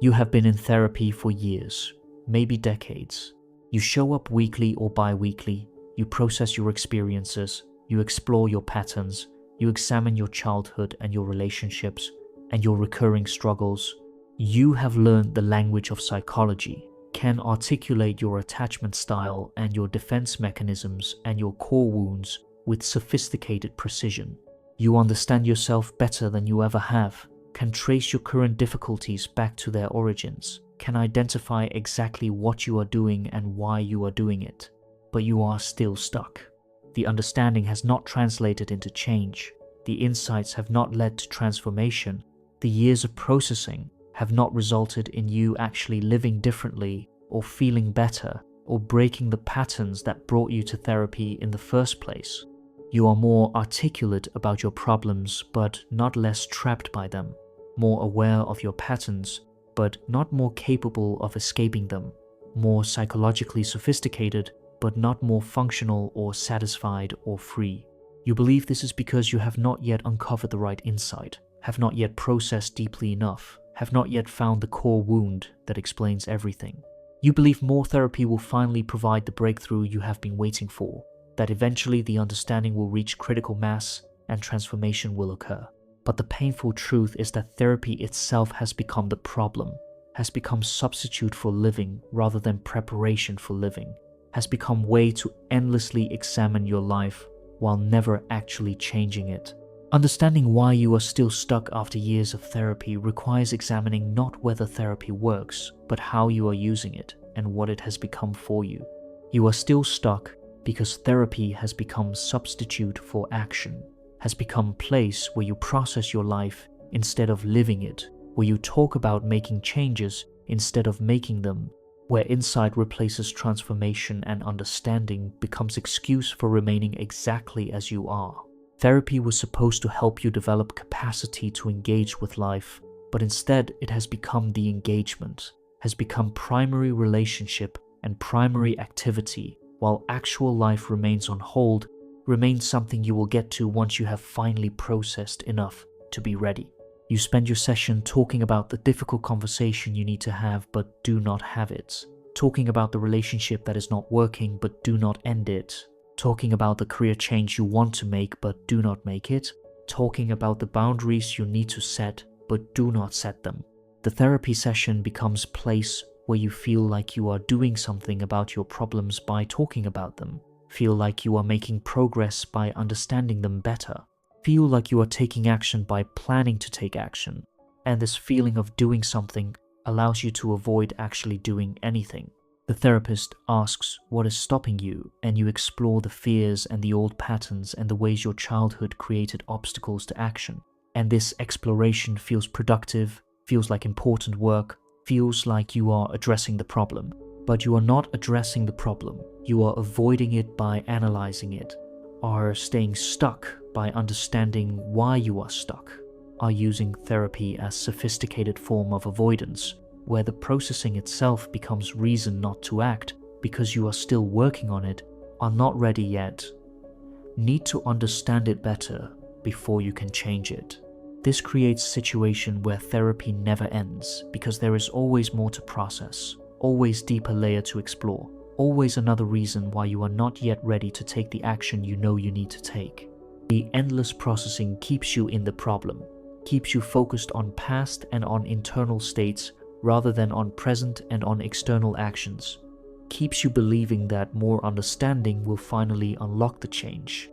You have been in therapy for years, maybe decades. You show up weekly or bi-weekly, you process your experiences, you explore your patterns, you examine your childhood and your relationships and your recurring struggles. You have learned the language of psychology, can articulate your attachment style and your defense mechanisms and your core wounds with sophisticated precision. You understand yourself better than you ever have, can trace your current difficulties back to their origins, can identify exactly what you are doing and why you are doing it. But you are still stuck. The understanding has not translated into change. The insights have not led to transformation. The years of processing have not resulted in you actually living differently or feeling better or breaking the patterns that brought you to therapy in the first place. You are more articulate about your problems but not less trapped by them, more aware of your patterns but not more capable of escaping them, more psychologically sophisticated but not more functional or satisfied or free. You believe this is because you have not yet uncovered the right insight, have not yet processed deeply enough, have not yet found the core wound that explains everything. You believe more therapy will finally provide the breakthrough you have been waiting for, that eventually the understanding will reach critical mass and transformation will occur. But the painful truth is that therapy itself has become the problem, has become substitute for living rather than preparation for living, has become way to endlessly examine your life while never actually changing it. Understanding why you are still stuck after years of therapy requires examining not whether therapy works, but how you are using it and what it has become for you. You are still stuck because therapy has become substitute for action, has become a place where you process your life instead of living it, where you talk about making changes instead of making them, where insight replaces transformation and understanding becomes excuse for remaining exactly as you are. Therapy was supposed to help you develop capacity to engage with life, but instead it has become the engagement, has become primary relationship and primary activity, while actual life remains on hold, remains something you will get to once you have finally processed enough to be ready. You spend your session talking about the difficult conversation you need to have but do not have it, talking about the relationship that is not working but do not end it, talking about the career change you want to make but do not make it, talking about the boundaries you need to set but do not set them. The therapy session becomes a place where you feel like you are doing something about your problems by talking about them, feel like you are making progress by understanding them better, feel like you are taking action by planning to take action, and this feeling of doing something allows you to avoid actually doing anything. The therapist asks what is stopping you, and you explore the fears and the old patterns and the ways your childhood created obstacles to action. And this exploration feels productive, feels like important work, feels like you are addressing the problem. But you are not addressing the problem. You are avoiding it by analyzing it, are staying stuck by understanding why you are stuck, are using therapy as a sophisticated form of avoidance, where the processing itself becomes reason not to act because you are still working on it, are not ready yet, need to understand it better before you can change it. This creates a situation where therapy never ends because there is always more to process, always deeper layer to explore, always another reason why you are not yet ready to take the action you know you need to take. The endless processing keeps you in the problem, keeps you focused on past and on internal states rather than on present and on external actions, keeps you believing that more understanding will finally unlock the change,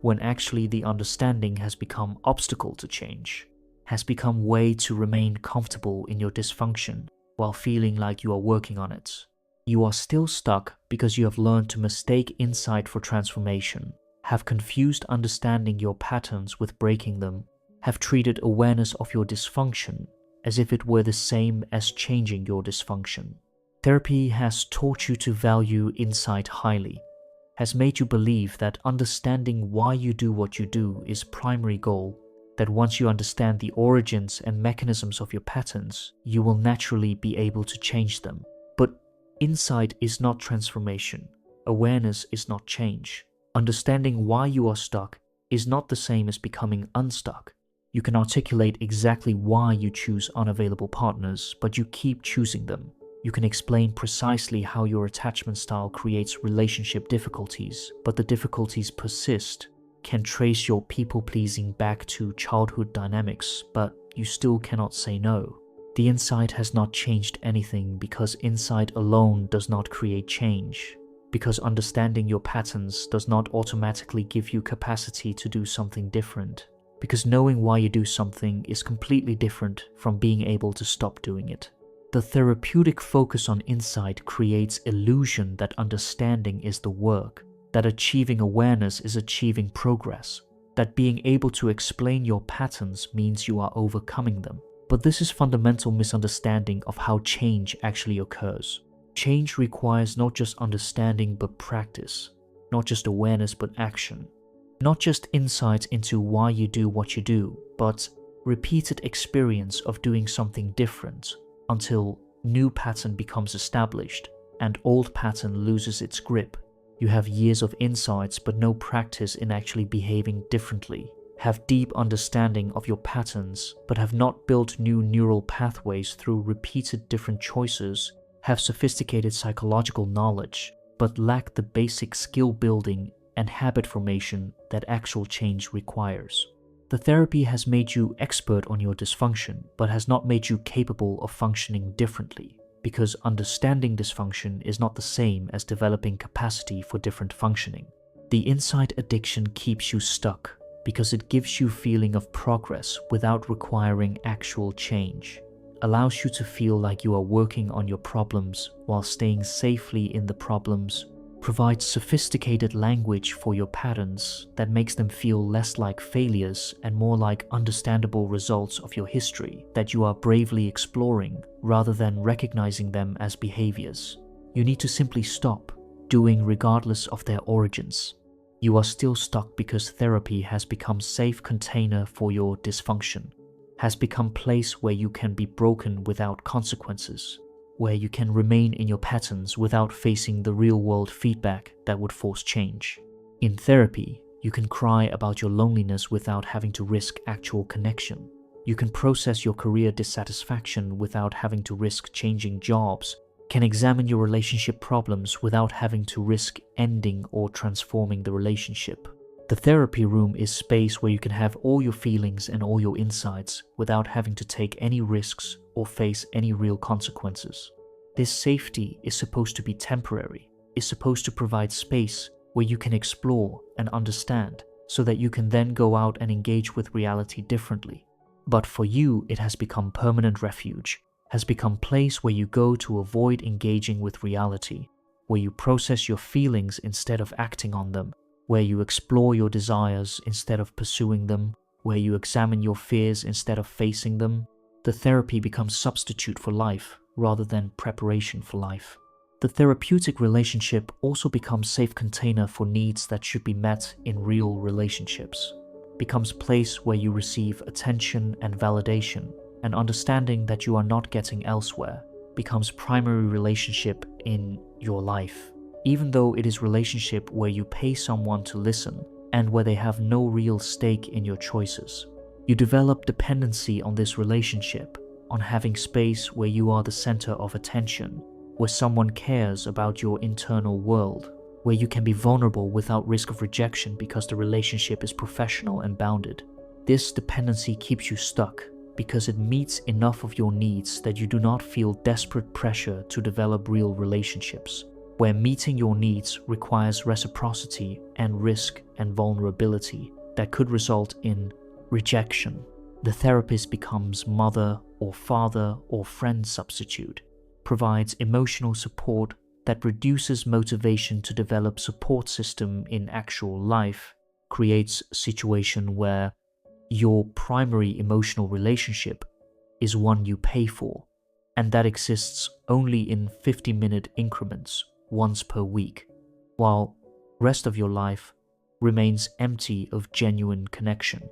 when actually the understanding has become obstacle to change, has become way to remain comfortable in your dysfunction while feeling like you are working on it. You are still stuck because you have learned to mistake insight for transformation, have confused understanding your patterns with breaking them, have treated awareness of your dysfunction as if it were the same as changing your dysfunction. Therapy has taught you to value insight highly, has made you believe that understanding why you do what you do is primary goal, that once you understand the origins and mechanisms of your patterns, you will naturally be able to change them. But insight is not transformation. Awareness is not change. Understanding why you are stuck is not the same as becoming unstuck. You can articulate exactly why you choose unavailable partners, but you keep choosing them. You can explain precisely how your attachment style creates relationship difficulties, but the difficulties persist. Can trace your people-pleasing back to childhood dynamics, but you still cannot say no. The insight has not changed anything because insight alone does not create change. Because understanding your patterns does not automatically give you capacity to do something different. Because knowing why you do something is completely different from being able to stop doing it. The therapeutic focus on insight creates illusion that understanding is the work, that achieving awareness is achieving progress, that being able to explain your patterns means you are overcoming them. But this is fundamental misunderstanding of how change actually occurs. Change requires not just understanding but practice, not just awareness but action, not just insight into why you do what you do, but repeated experience of doing something different until new pattern becomes established and old pattern loses its grip. You have years of insights but no practice in actually behaving differently. Have deep understanding of your patterns but have not built new neural pathways through repeated different choices. Have sophisticated psychological knowledge but lack the basic skill building and habit formation that actual change requires. The therapy has made you expert on your dysfunction but has not made you capable of functioning differently, because understanding dysfunction is not the same as developing capacity for different functioning. The insight addiction keeps you stuck because it gives you feeling of progress without requiring actual change, allows you to feel like you are working on your problems while staying safely in the problems, provides sophisticated language for your patterns that makes them feel less like failures and more like understandable results of your history that you are bravely exploring rather than recognizing them as behaviors. You need to simply stop doing regardless of their origins. You are still stuck because therapy has become safe container for your dysfunction, has become place where you can be broken without consequences, where you can remain in your patterns without facing the real-world feedback that would force change. In therapy, you can cry about your loneliness without having to risk actual connection. You can process your career dissatisfaction without having to risk changing jobs, can examine your relationship problems without having to risk ending or transforming the relationship. The therapy room is space where you can have all your feelings and all your insights without having to take any risks or face any real consequences. This safety is supposed to be temporary, is supposed to provide space where you can explore and understand so that you can then go out and engage with reality differently. But for you, it has become permanent refuge, has become place where you go to avoid engaging with reality, where you process your feelings instead of acting on them, where you explore your desires instead of pursuing them, where you examine your fears instead of facing them. The therapy becomes substitute for life rather than preparation for life. The therapeutic relationship also becomes safe container for needs that should be met in real relationships, becomes place where you receive attention and validation, and understanding that you are not getting elsewhere, becomes primary relationship in your life. Even though it is relationship where you pay someone to listen and where they have no real stake in your choices. You develop dependency on this relationship, on having space where you are the center of attention, where someone cares about your internal world, where you can be vulnerable without risk of rejection because the relationship is professional and bounded. This dependency keeps you stuck because it meets enough of your needs that you do not feel desperate pressure to develop real relationships, where meeting your needs requires reciprocity and risk and vulnerability that could result in rejection. The therapist becomes mother or father or friend substitute, provides emotional support that reduces motivation to develop support system in actual life, creates a situation where your primary emotional relationship is one you pay for, and that exists only in 50-minute increments once per week, while rest of your life remains empty of genuine connection.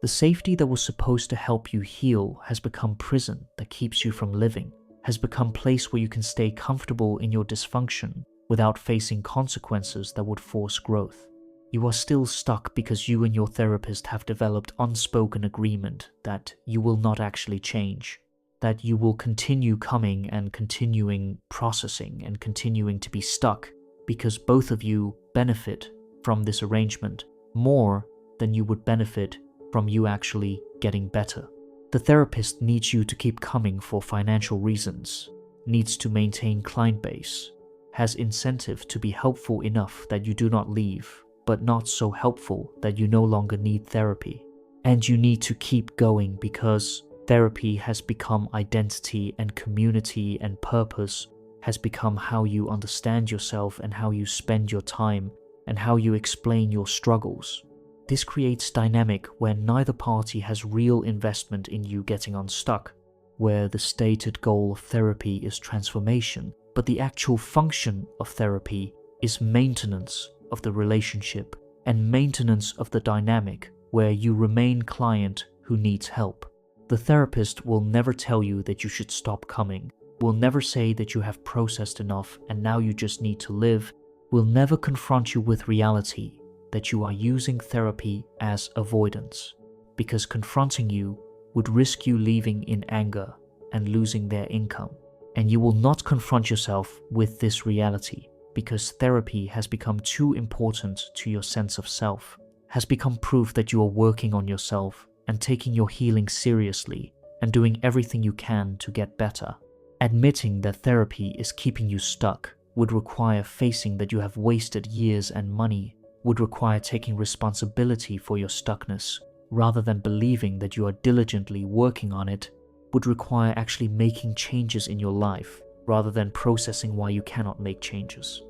The safety that was supposed to help you heal has become prison that keeps you from living, has become place where you can stay comfortable in your dysfunction without facing consequences that would force growth. You are still stuck because you and your therapist have developed unspoken agreement that you will not actually change, that you will continue coming and continuing processing and continuing to be stuck because both of you benefit from this arrangement more than you would benefit from you actually getting better. The therapist needs you to keep coming for financial reasons, needs to maintain client base, has incentive to be helpful enough that you do not leave, but not so helpful that you no longer need therapy. And you need to keep going because therapy has become identity, and community and purpose has become how you understand yourself and how you spend your time and how you explain your struggles. This creates dynamic where neither party has real investment in you getting unstuck, where the stated goal of therapy is transformation, but the actual function of therapy is maintenance of the relationship and maintenance of the dynamic where you remain client who needs help. The therapist will never tell you that you should stop coming, will never say that you have processed enough and now you just need to live, will never confront you with reality that you are using therapy as avoidance, because confronting you would risk you leaving in anger and losing their income. And you will not confront yourself with this reality because therapy has become too important to your sense of self, has become proof that you are working on yourself and taking your healing seriously and doing everything you can to get better. Admitting that therapy is keeping you stuck would require facing that you have wasted years and money, would require taking responsibility for your stuckness rather than believing that you are diligently working on it, would require actually making changes in your life rather than processing why you cannot make changes.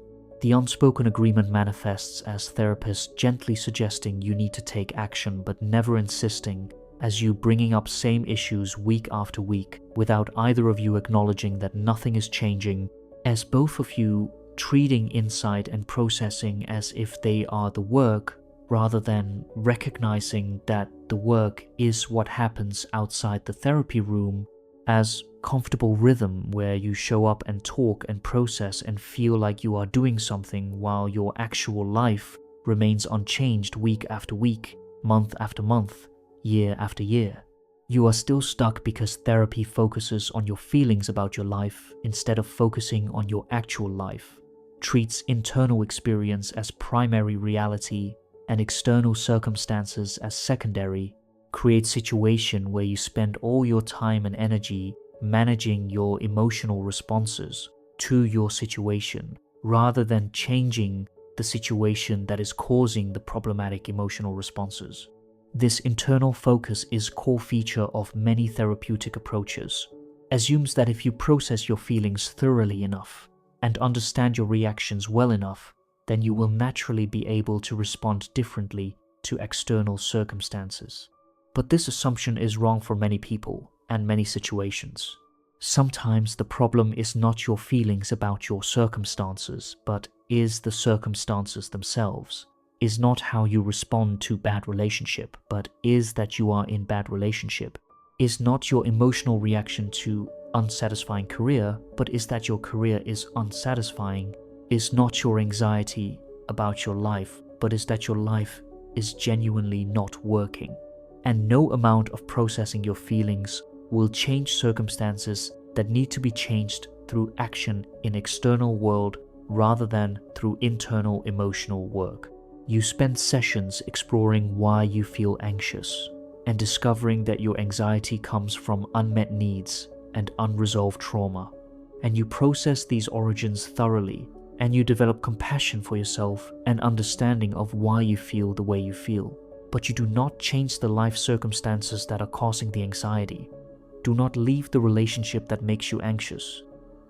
The unspoken agreement manifests as therapists gently suggesting you need to take action but never insisting, as you bringing up same issues week after week without either of you acknowledging that nothing is changing, as both of you treating insight and processing as if they are the work rather than recognizing that the work is what happens outside the therapy room, as comfortable rhythm where you show up and talk and process and feel like you are doing something while your actual life remains unchanged week after week, month after month, year after year. You are still stuck because therapy focuses on your feelings about your life instead of focusing on your actual life, treats internal experience as primary reality and external circumstances as secondary, creates situation where you spend all your time and energy managing your emotional responses to your situation rather than changing the situation that is causing the problematic emotional responses. This internal focus is core feature of many therapeutic approaches, assumes that if you process your feelings thoroughly enough and understand your reactions well enough, then you will naturally be able to respond differently to external circumstances. But this assumption is wrong for many people and many situations. Sometimes the problem is not your feelings about your circumstances, but is the circumstances themselves. Is not how you respond to bad relationship, but is that you are in bad relationship. Is not your emotional reaction to unsatisfying career, but is that your career is unsatisfying. Is not your anxiety about your life, but is that your life is genuinely not working. And no amount of processing your feelings will change circumstances that need to be changed through action in external world rather than through internal emotional work. You spend sessions exploring why you feel anxious and discovering that your anxiety comes from unmet needs and unresolved trauma. And you process these origins thoroughly, and you develop compassion for yourself and understanding of why you feel the way you feel. But you do not change the life circumstances that are causing the anxiety. Do not leave the relationship that makes you anxious.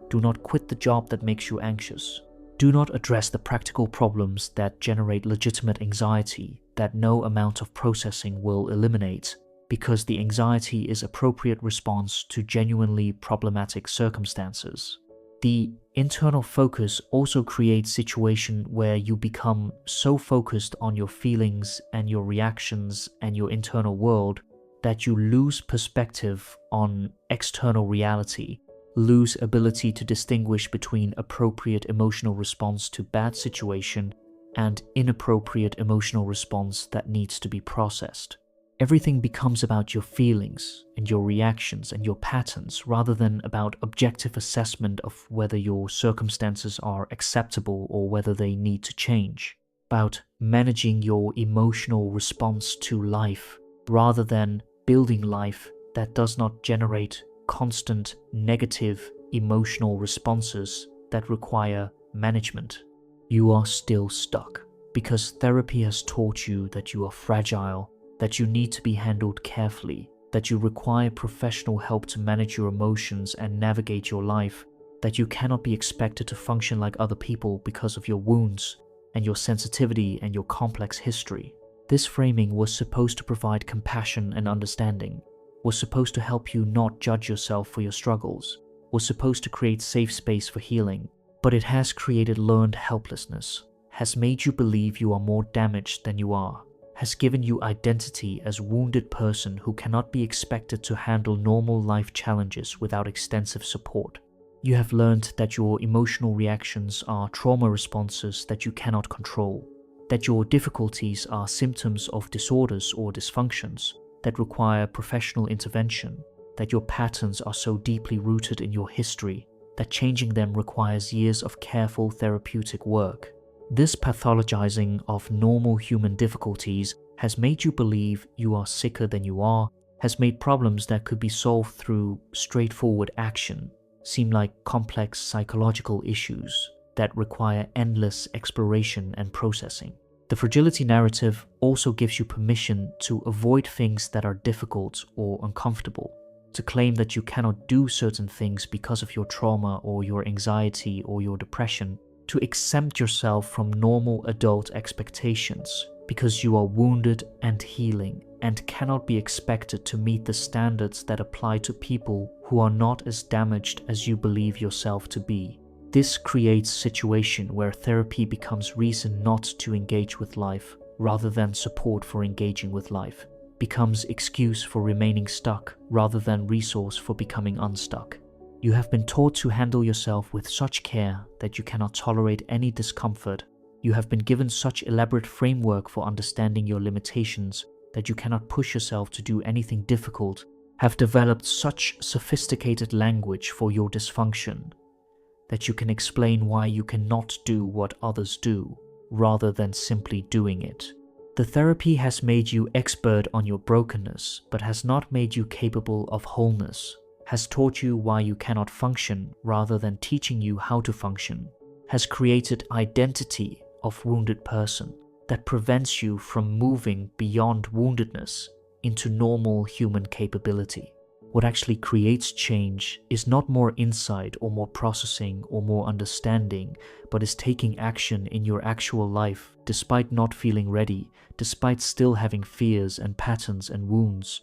Do not quit the job that makes you anxious. Do not address the practical problems that generate legitimate anxiety that no amount of processing will eliminate, because the anxiety is appropriate response to genuinely problematic circumstances. The internal focus also creates situation where you become so focused on your feelings and your reactions and your internal world that you lose perspective on external reality, lose ability to distinguish between appropriate emotional response to bad situation and inappropriate emotional response that needs to be processed. Everything becomes about your feelings and your reactions and your patterns rather than about objective assessment of whether your circumstances are acceptable or whether they need to change. About managing your emotional response to life rather than building life that does not generate constant negative emotional responses that require management. You are still stuck because therapy has taught you that you are fragile, that you need to be handled carefully, that you require professional help to manage your emotions and navigate your life, that you cannot be expected to function like other people because of your wounds and your sensitivity and your complex history. This framing was supposed to provide compassion and understanding, was supposed to help you not judge yourself for your struggles, was supposed to create safe space for healing, but it has created learned helplessness, has made you believe you are more damaged than you are, has given you identity as a wounded person who cannot be expected to handle normal life challenges without extensive support. You have learned that your emotional reactions are trauma responses that you cannot control, that your difficulties are symptoms of disorders or dysfunctions that require professional intervention, that your patterns are so deeply rooted in your history that changing them requires years of careful therapeutic work. This pathologizing of normal human difficulties has made you believe you are sicker than you are, has made problems that could be solved through straightforward action seem like complex psychological issues that require endless exploration and processing. The fragility narrative also gives you permission to avoid things that are difficult or uncomfortable, to claim that you cannot do certain things because of your trauma or your anxiety or your depression, to exempt yourself from normal adult expectations because you are wounded and healing and cannot be expected to meet the standards that apply to people who are not as damaged as you believe yourself to be. This creates a situation where therapy becomes reason not to engage with life rather than support for engaging with life, becomes excuse for remaining stuck rather than resource for becoming unstuck. You have been taught to handle yourself with such care that you cannot tolerate any discomfort. You have been given such elaborate framework for understanding your limitations that you cannot push yourself to do anything difficult, have developed such sophisticated language for your dysfunction that you can explain why you cannot do what others do, rather than simply doing it. The therapy has made you expert on your brokenness, but has not made you capable of wholeness, has taught you why you cannot function rather than teaching you how to function, has created identity of wounded person that prevents you from moving beyond woundedness into normal human capability. What actually creates change is not more insight or more processing or more understanding, but is taking action in your actual life despite not feeling ready, despite still having fears and patterns and wounds,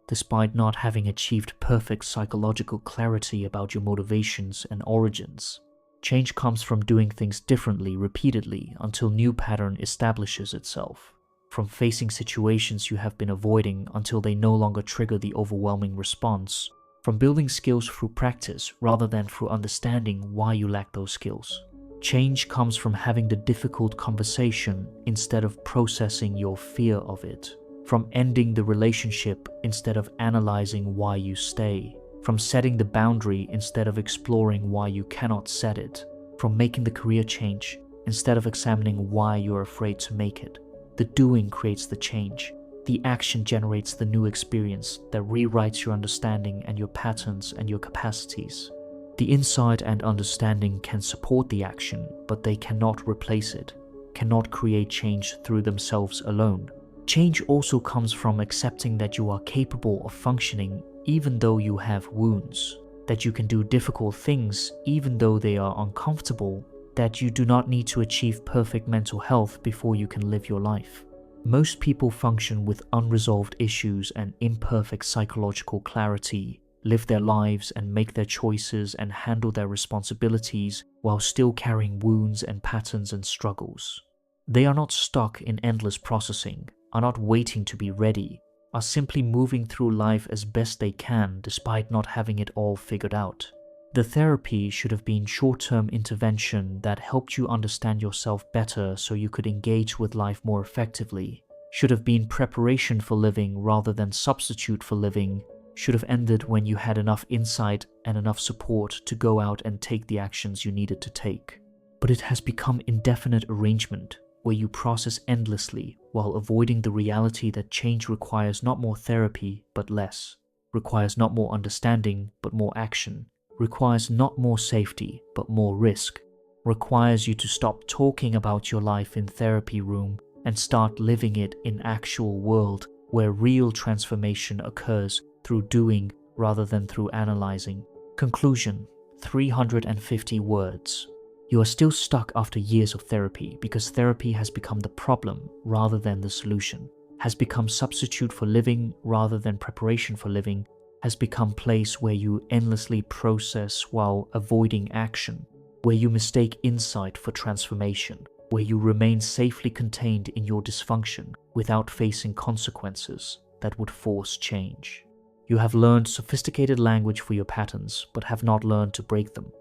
despite not having achieved perfect psychological clarity about your motivations and origins. Change comes from doing things differently repeatedly until new pattern establishes itself, from facing situations you have been avoiding until they no longer trigger the overwhelming response, from building skills through practice rather than through understanding why you lack those skills. Change comes from having the difficult conversation instead of processing your fear of it, from ending the relationship instead of analyzing why you stay, from setting the boundary instead of exploring why you cannot set it, from making the career change instead of examining why you're afraid to make it. The doing creates the change. The action generates the new experience that rewrites your understanding and your patterns and your capacities. The insight and understanding can support the action, but they cannot replace it, cannot create change through themselves alone. Change also comes from accepting that you are capable of functioning even though you have wounds, that you can do difficult things even though they are uncomfortable, that you do not need to achieve perfect mental health before you can live your life. Most people function with unresolved issues and imperfect psychological clarity, live their lives and make their choices and handle their responsibilities while still carrying wounds and patterns and struggles. They are not stuck in endless processing, are not waiting to be ready, are simply moving through life as best they can despite not having it all figured out. The therapy should have been short-term intervention that helped you understand yourself better so you could engage with life more effectively. Should have been preparation for living rather than substitute for living. Should have ended when you had enough insight and enough support to go out and take the actions you needed to take. But it has become indefinite arrangement, where you process endlessly while avoiding the reality that change requires not more therapy but less, requires not more understanding but more action, requires not more safety but more risk, requires you to stop talking about your life in therapy room and start living it in actual world where real transformation occurs through doing rather than through analyzing. Conclusion: 350 words. You are still stuck after years of therapy because therapy has become the problem rather than the solution, has become substitute for living rather than preparation for living, has become place where you endlessly process while avoiding action, where you mistake insight for transformation, where you remain safely contained in your dysfunction without facing consequences that would force change. You have learned sophisticated language for your patterns but have not learned to break them,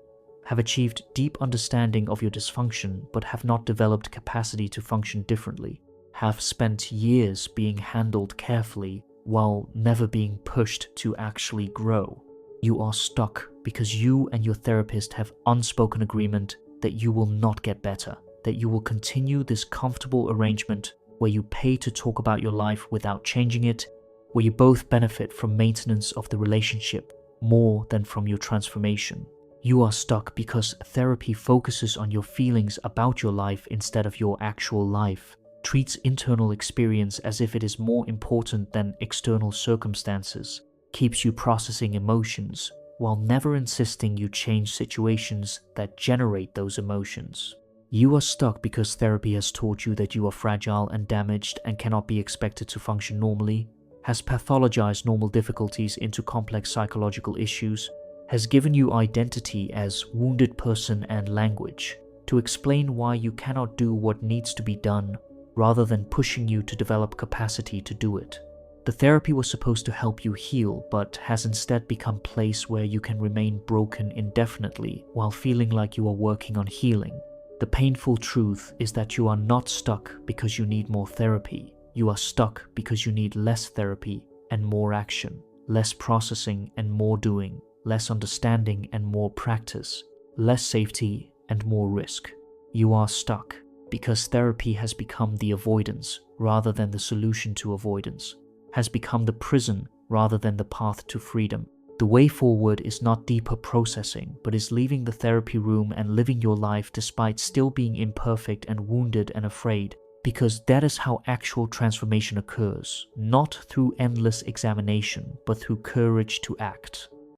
have achieved deep understanding of your dysfunction but have not developed capacity to function differently, have spent years being handled carefully while never being pushed to actually grow. You are stuck because you and your therapist have unspoken agreement that you will not get better, that you will continue this comfortable arrangement where you pay to talk about your life without changing it, where you both benefit from maintenance of the relationship more than from your transformation. You are stuck because therapy focuses on your feelings about your life instead of your actual life, treats internal experience as if it is more important than external circumstances, keeps you processing emotions while never insisting you change situations that generate those emotions. You are stuck because therapy has taught you that you are fragile and damaged and cannot be expected to function normally, has pathologized normal difficulties into complex psychological issues, has given you identity as wounded person and language to explain why you cannot do what needs to be done rather than pushing you to develop capacity to do it. The therapy was supposed to help you heal, but has instead become a place where you can remain broken indefinitely while feeling like you are working on healing. The painful truth is that you are not stuck because you need more therapy. You are stuck because you need less therapy and more action, less processing and more doing, less understanding and more practice, less safety and more risk. You are stuck because therapy has become the avoidance rather than the solution to avoidance, has become the prison rather than the path to freedom. The way forward is not deeper processing, but is leaving the therapy room and living your life despite still being imperfect and wounded and afraid, because that is how actual transformation occurs, not through endless examination, but through courage to act.